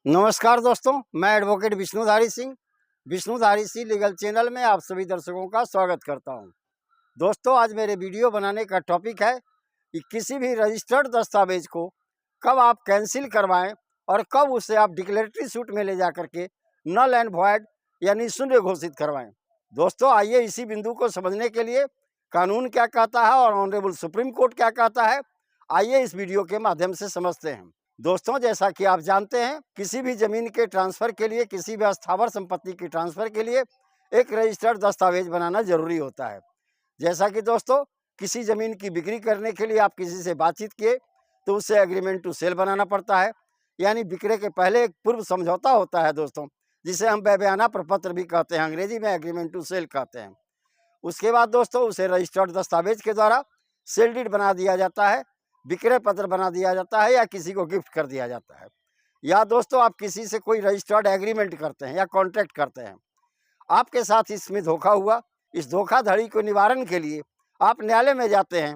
नमस्कार दोस्तों, मैं advocate Vishnudhari Singh Vishnudhari Singh legal channel में आप सभी दर्शकों का स्वागत करता हूं। दोस्तों, आज मेरे वीडियो बनाने का टॉपिक है कि किसी भी रजिस्टर्ड दस्तावेज को कब आप कैंसिल करवाएं और कब उसे आप डिक्लेरेटरी सूट में ले जा करके नल एंड वॉइड यानी शून्य घोषित करवाएं। दोस्तों, आइए इसी बिंदु को समझने के लिए कानून क्या कहता है और ऑनरेबल सुप्रीम कोर्ट क्या कहता है, आइए इस वीडियो के माध्यम से समझते हैं। दोस्तों, जैसा कि आप जानते हैं, किसी भी जमीन के ट्रांसफर के लिए, किसी भी स्थावर संपत्ति की ट्रांसफर के लिए एक रजिस्टर्ड दस्तावेज बनाना जरूरी होता है। जैसा कि दोस्तों, किसी जमीन की बिक्री करने के लिए आप किसी से बातचीत किए तो उससे एग्रीमेंट टू सेल बनाना पड़ता है, यानी बिक्री के पहले एक पूर्व समझौता होता है दोस्तों, जिसे हम बेबयाना प्रपत्र भी कहते हैं, अंग्रेजी में एग्रीमेंट टू सेल कहते हैं। उसके बाद दोस्तों उसे रजिस्टर्ड दस्तावेज के द्वारा सेल डीड बना दिया जाता है, विक्रय पत्र बना दिया जाता है या किसी को गिफ्ट कर दिया जाता है। या दोस्तों आप किसी से कोई रजिस्टर्ड एग्रीमेंट करते हैं या कॉन्ट्रैक्ट करते हैं, आपके साथ इसमें धोखा हुआ, इस धोखाधड़ी को निवारण के लिए आप न्यायालय में जाते हैं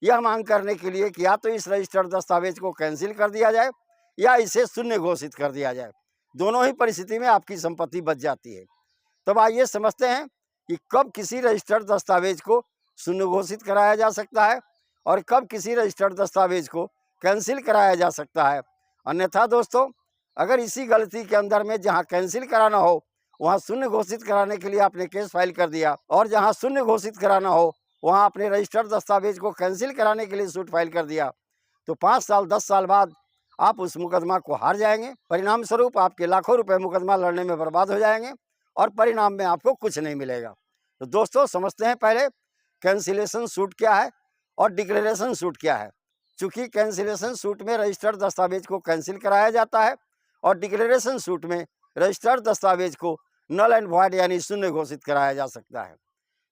यह मांग करने के लिए कि या तो इस रजिस्टर्ड दस्तावेज को कैंसिल कर दिया जाए या इसे शून्य घोषित कर दिया जाए। दोनों ही परिस्थिति में आपकी संपत्ति बच जाती है। तब आइए समझते हैं कि कब किसी रजिस्टर्ड दस्तावेज को शून्य घोषित कराया जा सकता है और कब किसी रजिस्टर्ड दस्तावेज को कैंसिल कराया जा सकता है। अन्यथा दोस्तों, अगर इसी गलती के अंदर में जहां कैंसिल कराना हो वहां शून्य घोषित कराने के लिए आपने केस फाइल कर दिया और जहां शून्य घोषित कराना हो वहां आपने रजिस्टर्ड दस्तावेज को कैंसिल कराने के लिए सूट फाइल कर दिया, तो 5 साल 10 साल बाद आप उस मुकदमा को हार जाएंगे। परिणाम स्वरूप आपके लाखों रुपए मुकदमा लड़ने में बर्बाद हो जाएंगे और परिणाम में आपको कुछ नहीं मिलेगा। तो दोस्तों, समझते हैं पहले कैंसिलेशन सूट क्या है और डिक्लेरेशन सूट क्या है। चूंकि कैंसिलेशन सूट में रजिस्टर्ड दस्तावेज को कैंसिल कराया जाता है और डिक्लेरेशन सूट में रजिस्टर्ड दस्तावेज को नल एंड वॉइड यानी शून्य घोषित कराया जा सकता है।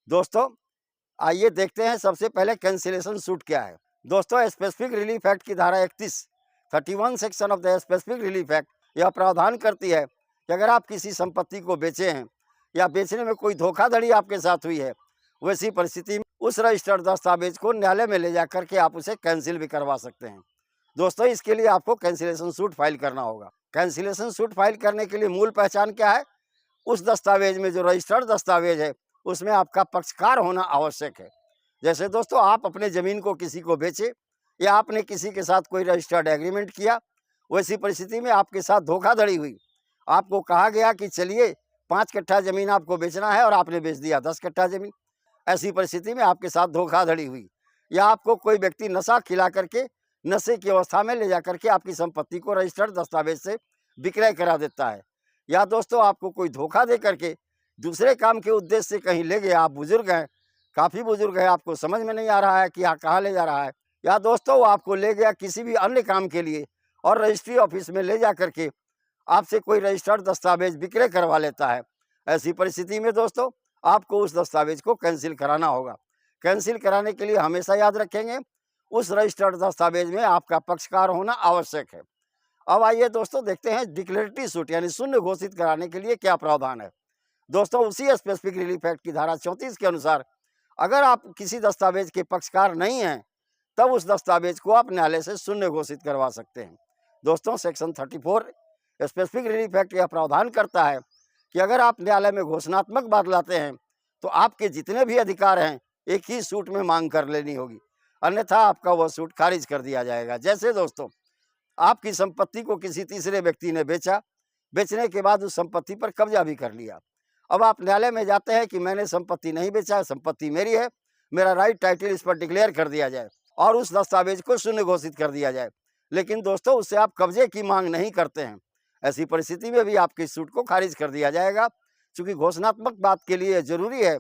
दोस्तों, आइए देखते हैं सबसे पहले कैंसिलेशन सूट क्या है। दोस्तों, स्पेसिफिक रिलीफ एक्ट की धारा 31 section of the specific relief act यह प्रावधान करती है कि अगर आप किसी संपत्ति को बेचे हैं या बेचने में कोई धोखाधड़ी आपके साथ हुई है, वैसी परिस्थिति में उस रजिस्टर्ड दस्तावेज को न्यायालय में ले जाकर के आप उसे कैंसिल भी करवा सकते हैं। दोस्तों, इसके लिए आपको कैंसिलेशन सूट फाइल करना होगा। कैंसिलेशन सूट फाइल करने के लिए मूल पहचान क्या है? उस दस्तावेज में, जो रजिस्टर्ड दस्तावेज है, उसमें आपका पक्षकार होना आवश्यक है। जैसे दोस्तों, आप अपने जमीन को किसी को बेचे या आपने किसी के साथ कोई रजिस्टर्ड एग्रीमेंट किया, वैसी परिस्थिति में आपके साथ धोखाधड़ी हुई, आपको कहा गया कि चलिए 5 कट्ठा जमीन आपको बेचना है और आपने बेच दिया 10 कट्ठा जमीन। ऐसी परिस्थिति में आपके साथ धोखाधड़ी हुई, या आपको कोई व्यक्ति नशा खिला करके नशे की अवस्था में ले जाकर के आपकी संपत्ति को रजिस्टर्ड दस्तावेज से विक्रय करा देता है, या दोस्तों आपको कोई धोखा दे करके दूसरे काम के उद्देश्य से कहीं ले गया, आप बुजुर्ग हैं, काफ़ी बुजुर्ग हैं, आपको समझ में नहीं आ रहा है कि कहाँ ले जा रहा है, या दोस्तों वो आपको ले गया किसी भी अन्य काम के लिए और रजिस्ट्री ऑफिस में ले जा करके आपसे कोई रजिस्टर्ड दस्तावेज विक्रय करवा लेता है। ऐसी परिस्थिति में दोस्तों आपको उस दस्तावेज को कैंसिल कराना होगा। कैंसिल कराने के लिए हमेशा याद रखेंगे, उस रजिस्टर्ड दस्तावेज में आपका पक्षकार होना आवश्यक है। अब आइए दोस्तों देखते हैं डिक्लेरेटरी सूट यानी शून्य घोषित कराने के लिए क्या प्रावधान है। दोस्तों, उसी स्पेसिफिक रिलीफ एक्ट की धारा 34 के अनुसार अगर आप किसी दस्तावेज के पक्षकार नहीं हैं, तब उस दस्तावेज को आप न्यायालय से शून्य घोषित करवा सकते हैं। दोस्तों, सेक्शन 34 स्पेसिफिक रिलीफ एक्ट यह प्रावधान करता है कि अगर आप न्यायालय में घोषणात्मक बात लाते हैं तो आपके जितने भी अधिकार हैं एक ही सूट में मांग कर लेनी होगी, अन्यथा आपका वह सूट खारिज कर दिया जाएगा। जैसे दोस्तों, आपकी संपत्ति को किसी तीसरे व्यक्ति ने बेचा, बेचने के बाद उस संपत्ति पर कब्जा भी कर लिया। अब आप न्यायालय में जाते हैं कि मैंने संपत्ति नहीं बेचा, संपत्ति मेरी है, मेरा राइट टाइटल इस पर डिक्लेयर कर दिया जाए और उस दस्तावेज को शून्य घोषित कर दिया जाए। लेकिन दोस्तों, उससे आप कब्जे की मांग नहीं करते हैं, ऐसी परिस्थिति में भी आपके सूट को खारिज कर दिया जाएगा। क्योंकि घोषणात्मक बात के लिए जरूरी है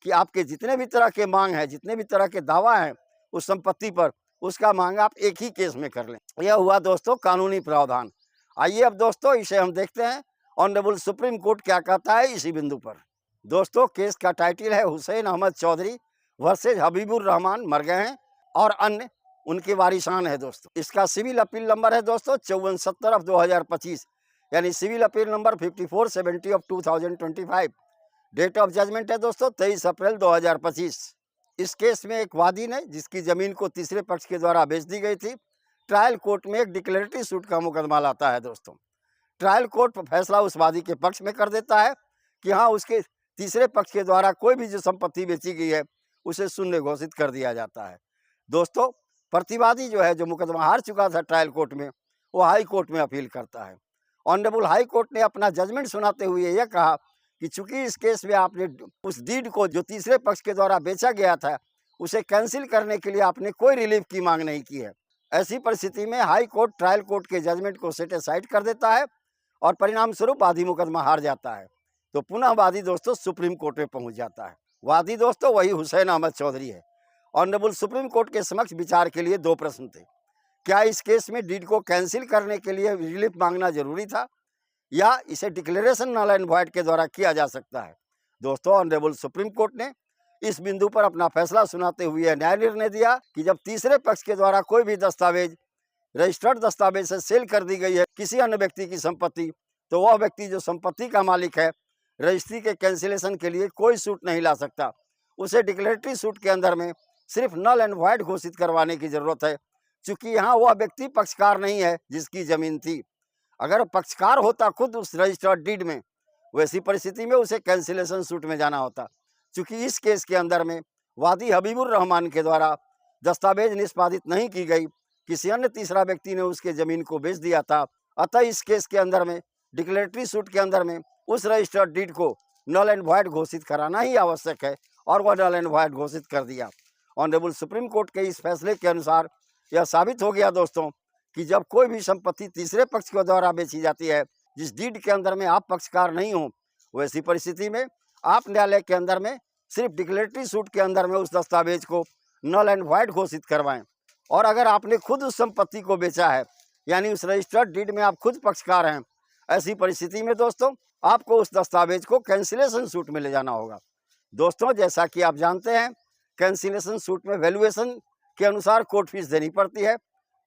कि आपके जितने भी तरह के मांग हैं, जितने भी तरह के दावा हैं उस संपत्ति पर, उसका मांग आप एक ही केस में कर लें। यह हुआ दोस्तों कानूनी प्रावधान। आइए अब दोस्तों इसे हम देखते हैं ऑनरेबल सुप्रीम कोर्ट क्या कहता है इसी बिंदु पर। दोस्तों, केस का टाइटल है हुसैन अहमद चौधरी वर्सेज हबीबुर रहमान मर गए हैं और अन्य उनके वारिसान है। दोस्तों, इसका सिविल अपील नंबर है दोस्तों 5470 ऑफ 2025, यानी civil appeal number 5470 of 2025। Date of judgement है दोस्तों 23 अप्रैल 2025। इस केस में एक वादी ने, जिसकी जमीन को तीसरे पक्ष के द्वारा बेच दी गई थी, ट्रायल कोर्ट में एक डिक्लेरेटरी सूट का मुकदमा लाता है। दोस्तों, ट्रायल कोर्ट फैसला उस वादी के पक्ष में कर देता है कि हाँ, उसके तीसरे पक्ष के द्वारा कोई भी जो संपत्ति बेची गई है उसे शून्य घोषित कर दिया जाता है। दोस्तों, प्रतिवादी जो है, जो मुकदमा हार चुका था ट्रायल कोर्ट में, वो हाई कोर्ट में अपील करता है। ऑनरेबल हाई कोर्ट ने अपना जजमेंट सुनाते हुए यह कहा कि चूंकि इस केस में आपने उस डीड को जो तीसरे पक्ष के द्वारा बेचा गया था उसे कैंसिल करने के लिए आपने कोई रिलीफ की मांग नहीं की है। ऐसी परिस्थिति में हाई कोर्ट ट्रायल कोर्ट के जजमेंट को सेट असाइड कर देता है और परिणाम स्वरूप वादी मुकदमा हार जाता है। तो पुनः वादी दोस्तों सुप्रीम कोर्ट में पहुंच जाता है। वादी दोस्तों वही हुसैन अहमद चौधरी है। ऑनरेबल सुप्रीम कोर्ट के समक्ष विचार के लिए दो प्रश्न थे। क्या इस केस में डीड को कैंसिल करने के लिए रिलीफ मांगना जरूरी था या इसे डिक्लेरेशन नल एंड वॉइड के द्वारा किया जा सकता है? दोस्तों, ऑनरेबल सुप्रीम कोर्ट ने इस बिंदु पर अपना फैसला सुनाते हुए न्याय निर्णय दिया कि जब तीसरे पक्ष के द्वारा कोई भी दस्तावेज रजिस्टर्ड दस्तावेज से सेल कर दी गई है किसी अन्य व्यक्ति की संपत्ति, तो वह व्यक्ति जो संपत्ति का मालिक है रजिस्ट्री के कैंसिलेशन के लिए कोई सूट नहीं ला सकता। उसे डिक्लेरेटरी सूट के अंदर में सिर्फ नल एंड वॉइड घोषित करवाने की जरूरत है, क्योंकि यहाँ वह व्यक्ति पक्षकार नहीं है जिसकी जमीन थी। अगर पक्षकार होता खुद उस रजिस्टर्ड डीड में, वैसी परिस्थिति में उसे कैंसिलेशन सूट में जाना होता। क्योंकि इस केस के अंदर में वादी हबीबुर रहमान के द्वारा दस्तावेज निष्पादित नहीं की गई, किसी अन्य तीसरा व्यक्ति ने उसके जमीन को बेच दिया था। अतः इस केस के अंदर में डिक्लेरेटरी सूट के अंदर में उस रजिस्टर्ड डीड को नल एंड वॉइड घोषित कराना ही आवश्यक है और वह नल एंड वॉइड घोषित कर दिया। ऑनरेबल सुप्रीम कोर्ट के इस फैसले के अनुसार यह साबित हो गया दोस्तों कि जब कोई भी संपत्ति तीसरे पक्ष के द्वारा बेची जाती है जिस डीड के अंदर में आप पक्षकार नहीं हो, वैसी परिस्थिति में आप न्यायालय के अंदर में सिर्फ डिक्लेरेटरी सूट के अंदर में उस दस्तावेज को नल एंड वॉइड घोषित करवाएं। और अगर आपने खुद उस संपत्ति को बेचा है, यानी उस रजिस्टर्ड डीड में आप खुद पक्षकार हैं, ऐसी परिस्थिति में दोस्तों आपको उस दस्तावेज को कैंसिलेशन सूट में ले जाना होगा। दोस्तों, जैसा कि आप जानते हैं, कैंसिलेशन सूट में वैल्यूएशन के अनुसार कोर्ट फीस देनी पड़ती है।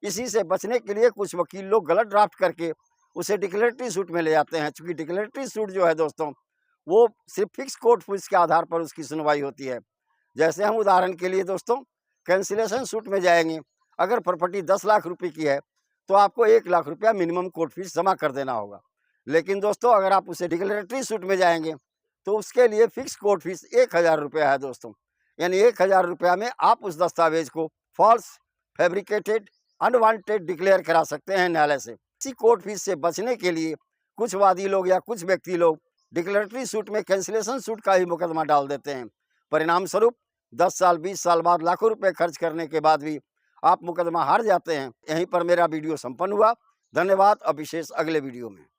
इसी से बचने के लिए कुछ वकील लोग गलत ड्राफ्ट करके उसे डिक्लेरेटरी सूट में ले जाते हैं। चूंकि डिक्लेरेटरी सूट जो है दोस्तों, वो सिर्फ फिक्स कोर्ट फीस के आधार पर उसकी सुनवाई होती है। जैसे हम उदाहरण के लिए दोस्तों कैंसिलेशन सूट में जाएंगे, अगर प्रॉपर्टी 10 लाख रुपए की है तो आपको 1 लाख रुपया मिनिमम कोर्ट फीस जमा कर देना होगा। लेकिन दोस्तों अगर आप उसे डिक्लेरेटरी सूट में जाएंगे तो उसके लिए फिक्स कोर्ट फीस 1000 रुपया है दोस्तों। यानी 1000 रुपया में आप उस दस्तावेज को फॉल्स, फैब्रिकेटेड, अनवांटेड डिक्लेयर करा सकते हैं न्यायालय से। इसी कोर्ट फीस से बचने के लिए कुछ वादी लोग या कुछ व्यक्ति लोग डिक्लेरेटरी सूट में कैंसिलेशन सूट का ही मुकदमा डाल देते हैं। परिणाम स्वरूप 10 साल 20 साल बाद लाखों रुपए खर्च करने के बाद भी आप मुकदमा हार जाते हैं। यहीं पर मेरा वीडियो संपन्न हुआ। धन्यवाद। अब विशेष अगले वीडियो में।